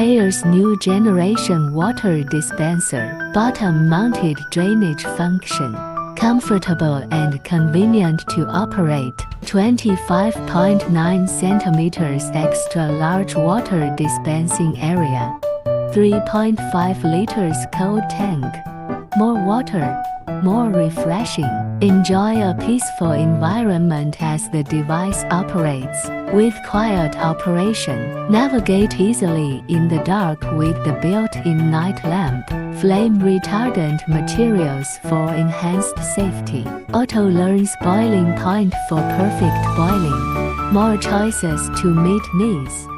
Pairs new generation water dispenser, bottom-mounted drainage function. Comfortable and convenient to operate. 25.9 centimeters extra large water dispensing area. 3.5 liters cold tank. More water, more refreshing. Enjoy a peaceful environment as the device operates. With quiet operation, navigate easily in the dark with the built-in night lamp. Flame-retardant materials for enhanced safety. Auto learns boiling point for perfect boiling. More choices to meet needs.